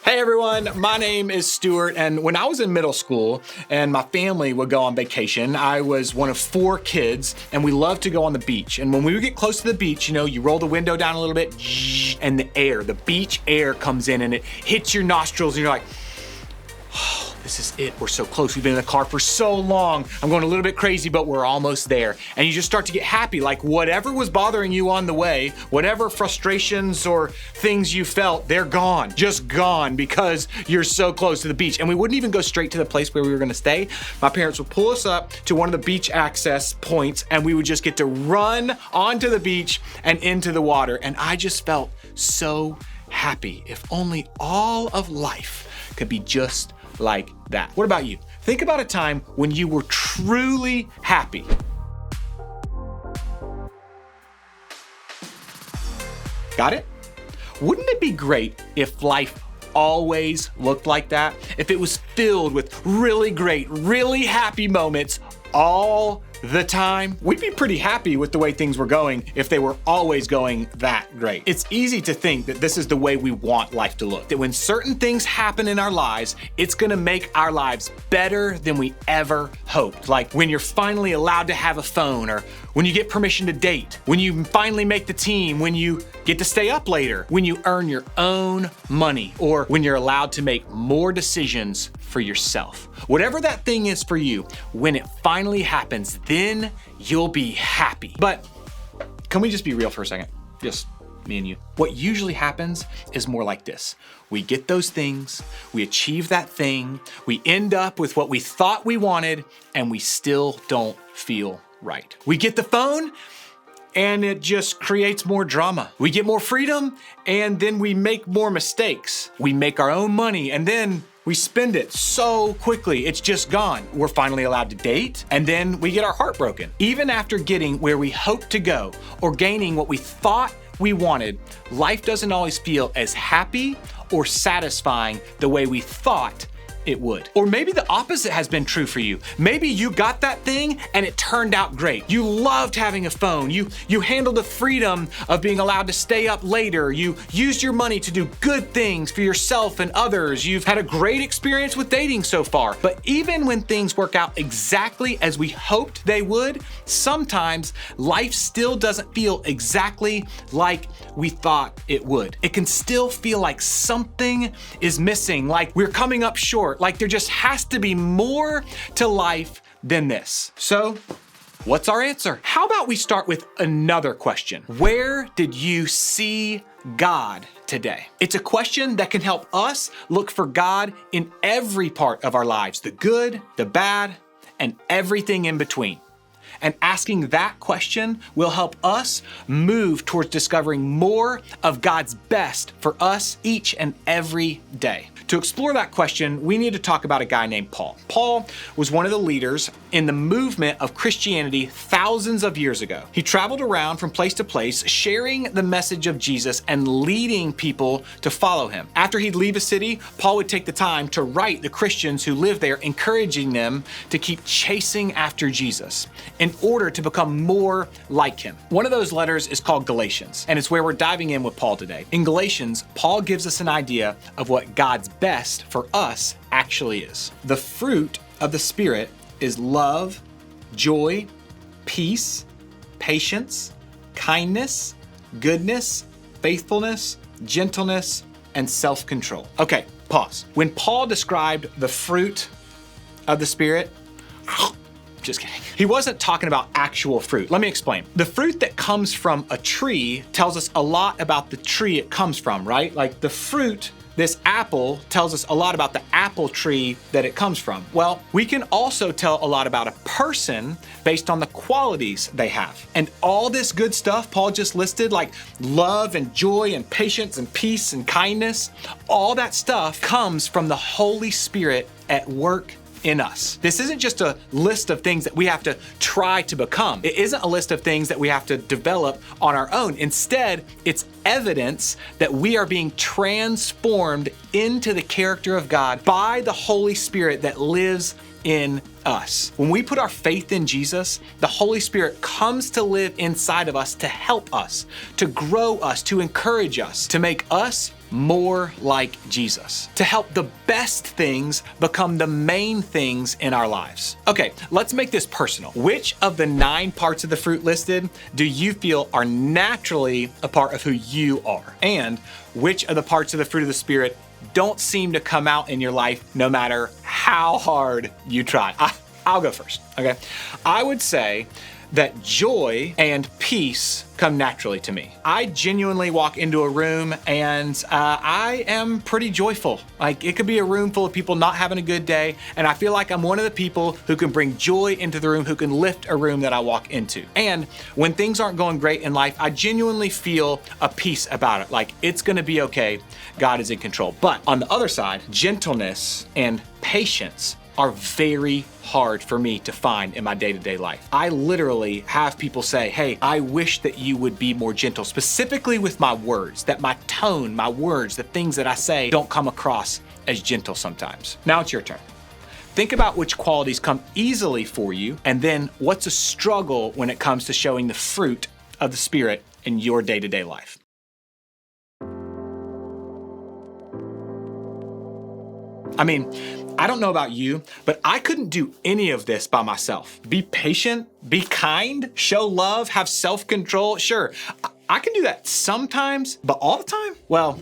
Hey everyone, my name is Stuart, and when I was in middle school and my family would go on vacation, I was one of 4 kids and we loved to go on the beach. And when we would get close to the beach, you roll the window down a little bit and the beach air comes in and it hits your nostrils and you're like, oh, this is it. We're so close. We've been in the car for so long. I'm going a little bit crazy, but we're almost there. And you just start to get happy. Like whatever was bothering you on the way, whatever frustrations or things you felt, they're gone. Just gone because you're so close to the beach. And we wouldn't even go straight to the place where we were going to stay. My parents would pull us up to one of the beach access points and we would just get to run onto the beach and into the water. And I just felt so happy. If only all of life could be just like that. What about you? Think about a time when you were truly happy. Got it? Wouldn't it be great if life always looked like that? If it was filled with really great, really happy moments all the time? We'd be pretty happy with the way things were going if they were always going that great. It's easy to think that this is the way we want life to look, that when certain things happen in our lives, it's gonna make our lives better than we ever hoped. Like when you're finally allowed to have a phone, or when you get permission to date, when you finally make the team, when you get to stay up later, when you earn your own money, or when you're allowed to make more decisions for yourself. Whatever that thing is for you, when it finally happens, then you'll be happy. But can we just be real for a second? Just me and you. What usually happens is more like this. We get those things, we achieve that thing, we end up with what we thought we wanted, and we still don't feel right. We get the phone, and it just creates more drama. We get more freedom, and then we make more mistakes. We make our own money, and then we spend it so quickly, it's just gone. We're finally allowed to date, and then we get our heart broken. Even after getting where we hoped to go or gaining what we thought we wanted, life doesn't always feel as happy or satisfying the way we thought it would. Or maybe the opposite has been true for you. Maybe you got that thing and it turned out great. You loved having a phone. You handled the freedom of being allowed to stay up later. You used your money to do good things for yourself and others. You've had a great experience with dating so far. But even when things work out exactly as we hoped they would, sometimes life still doesn't feel exactly like we thought it would. It can still feel like something is missing, like we're coming up short, like there just has to be more to life than this. So, what's our answer? How about we start with another question? Where did you see God today? It's a question that can help us look for God in every part of our lives, the good, the bad, and everything in between. And asking that question will help us move towards discovering more of God's best for us each and every day. To explore that question, we need to talk about a guy named Paul. Paul was one of the leaders in the movement of Christianity thousands of years ago. He traveled around from place to place, sharing the message of Jesus and leading people to follow him. After he'd leave a city, Paul would take the time to write the Christians who lived there, encouraging them to keep chasing after Jesus in order to become more like him. One of those letters is called Galatians, and it's where we're diving in with Paul today. In Galatians, Paul gives us an idea of what God's best for us actually is. The fruit of the Spirit is love, joy, peace, patience, kindness, goodness, faithfulness, gentleness, and self-control. Okay, pause. When Paul described the fruit of the Spirit, just kidding. He wasn't talking about actual fruit. Let me explain. The fruit that comes from a tree tells us a lot about the tree it comes from, right? Like the fruit, this apple, tells us a lot about the apple tree that it comes from. Well, we can also tell a lot about a person based on the qualities they have. And all this good stuff Paul just listed, like love and joy and patience and peace and kindness, all that stuff comes from the Holy Spirit at work in us. This isn't just a list of things that we have to try to become. It isn't a list of things that we have to develop on our own. Instead, it's evidence that we are being transformed into the character of God by the Holy Spirit that lives in us. When we put our faith in Jesus, the Holy Spirit comes to live inside of us to help us, to grow us, to encourage us, to make us more like Jesus, to help the best things become the main things in our lives. Okay, let's make this personal. Which of the 9 parts of the fruit listed do you feel are naturally a part of who you are? And which of the parts of the fruit of the Spirit don't seem to come out in your life no matter how hard you try? I'll go first, okay? I would say that joy and peace come naturally to me. I genuinely walk into a room and I am pretty joyful. Like, it could be a room full of people not having a good day, and I feel like I'm one of the people who can bring joy into the room, who can lift a room that I walk into. And when things aren't going great in life, I genuinely feel a peace about it. Like, it's gonna be okay, God is in control. But on the other side, gentleness and patience are very hard for me to find in my day-to-day life. I literally have people say, hey, I wish that you would be more gentle, specifically with my words, that my tone, my words, the things that I say don't come across as gentle sometimes. Now it's your turn. Think about which qualities come easily for you, and then what's a struggle when it comes to showing the fruit of the Spirit in your day-to-day life. I mean, I don't know about you, but I couldn't do any of this by myself. Be patient, be kind, show love, have self-control. Sure, I can do that sometimes, but all the time? Well,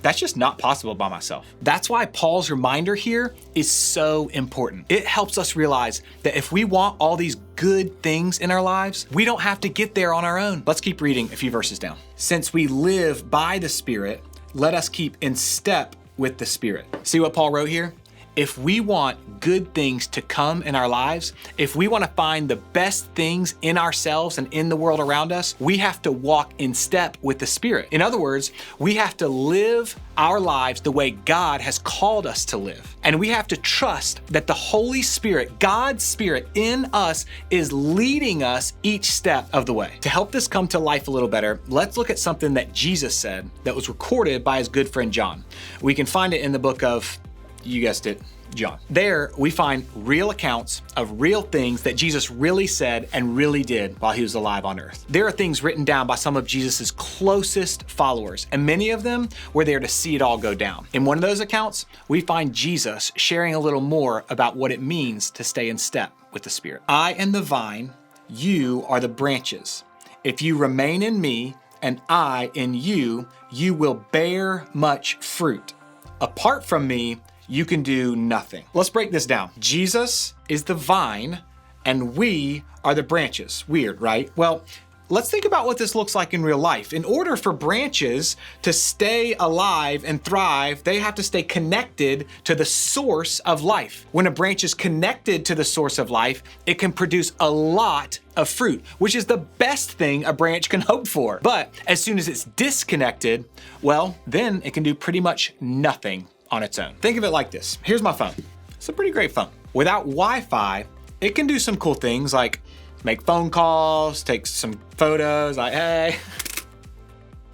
that's just not possible by myself. That's why Paul's reminder here is so important. It helps us realize that if we want all these good things in our lives, we don't have to get there on our own. Let's keep reading a few verses down. Since we live by the Spirit, let us keep in step with the Spirit. See what Paul wrote here? If we want good things to come in our lives, if we want to find the best things in ourselves and in the world around us, we have to walk in step with the Spirit. In other words, we have to live our lives the way God has called us to live. And we have to trust that the Holy Spirit, God's Spirit in us, is leading us each step of the way. To help this come to life a little better, let's look at something that Jesus said that was recorded by his good friend John. We can find it in the book of, you guessed it, John. There we find real accounts of real things that Jesus really said and really did while he was alive on earth. There are things written down by some of Jesus's closest followers, and many of them were there to see it all go down. In one of those accounts, we find Jesus sharing a little more about what it means to stay in step with the Spirit. I am the vine, you are the branches. If you remain in me and I in you, you will bear much fruit. Apart from me, you can do nothing. Let's break this down. Jesus is the vine and we are the branches. Weird, right? Well, let's think about what this looks like in real life. In order for branches to stay alive and thrive, they have to stay connected to the source of life. When a branch is connected to the source of life, it can produce a lot of fruit, which is the best thing a branch can hope for. But as soon as it's disconnected, well, then it can do pretty much nothing on its own. Think of it like this. Here's my phone. It's a pretty great phone. Without Wi-Fi, it can do some cool things like make phone calls, take some photos, like, hey.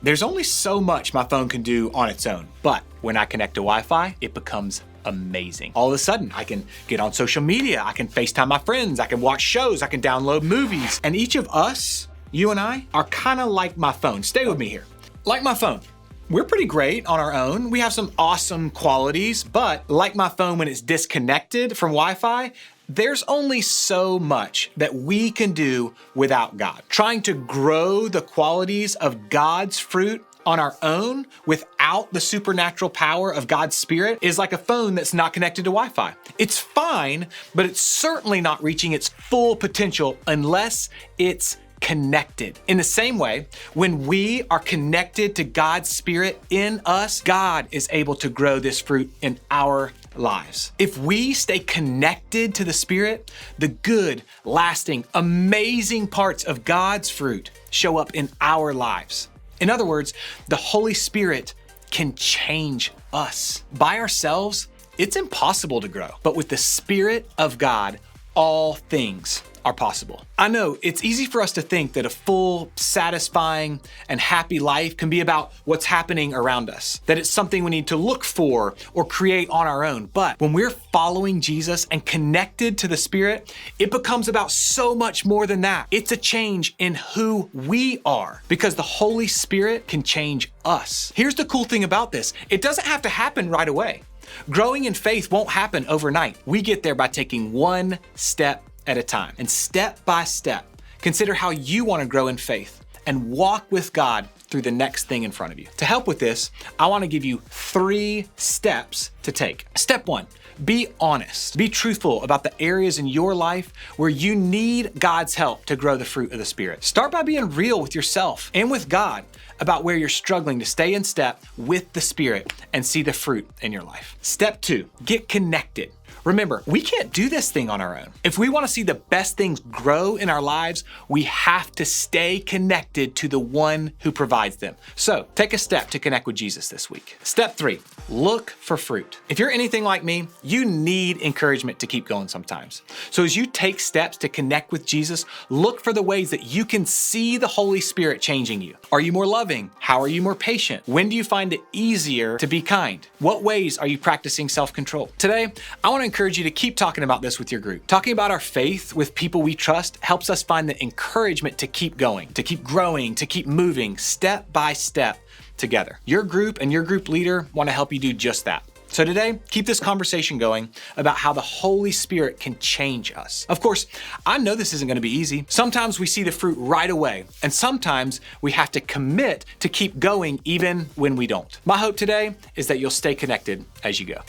There's only so much my phone can do on its own, but when I connect to Wi-Fi, it becomes amazing. All of a sudden, I can get on social media, I can FaceTime my friends, I can watch shows, I can download movies. And each of us, you and I, are kind of like my phone. Stay with me here. Like my phone. We're pretty great on our own. We have some awesome qualities, but like my phone, when it's disconnected from Wi-Fi, there's only so much that we can do without God. Trying to grow the qualities of God's fruit on our own without the supernatural power of God's Spirit is like a phone that's not connected to Wi-Fi. It's fine, but it's certainly not reaching its full potential unless it's connected. In the same way, when we are connected to God's Spirit in us, God is able to grow this fruit in our lives. If we stay connected to the Spirit, the good, lasting, amazing parts of God's fruit show up in our lives. In other words, the Holy Spirit can change us. By ourselves, it's impossible to grow. But with the Spirit of God, all things are possible. I know it's easy for us to think that a full, satisfying, and happy life can be about what's happening around us, that it's something we need to look for or create on our own. But when we're following Jesus and connected to the Spirit, it becomes about so much more than that. It's a change in who we are because the Holy Spirit can change us. Here's the cool thing about this. It doesn't have to happen right away. Growing in faith won't happen overnight. We get there by taking one step at a time. And step by step, consider how you want to grow in faith and walk with God through the next thing in front of you. To help with this, I want to give you 3 steps to take. Step 1, be honest. Be truthful about the areas in your life where you need God's help to grow the fruit of the Spirit. Start by being real with yourself and with God about where you're struggling to stay in step with the Spirit and see the fruit in your life. Step 2, get connected. Remember, we can't do this thing on our own. If we want to see the best things grow in our lives, we have to stay connected to the one who provides them. So take a step to connect with Jesus this week. Step 3, look for fruit. If you're anything like me, you need encouragement to keep going sometimes. So as you take steps to connect with Jesus, look for the ways that you can see the Holy Spirit changing you. Are you more loving? How are you more patient? When do you find it easier to be kind? What ways are you practicing self-control? Today, I want to encourage you to keep talking about this with your group. Talking about our faith with people we trust helps us find the encouragement to keep going, to keep growing, to keep moving step by step together. Your group and your group leader want to help you do just that. So today, keep this conversation going about how the Holy Spirit can change us. Of course, I know this isn't going to be easy. Sometimes we see the fruit right away, and sometimes we have to commit to keep going even when we don't. My hope today is that you'll stay connected as you go.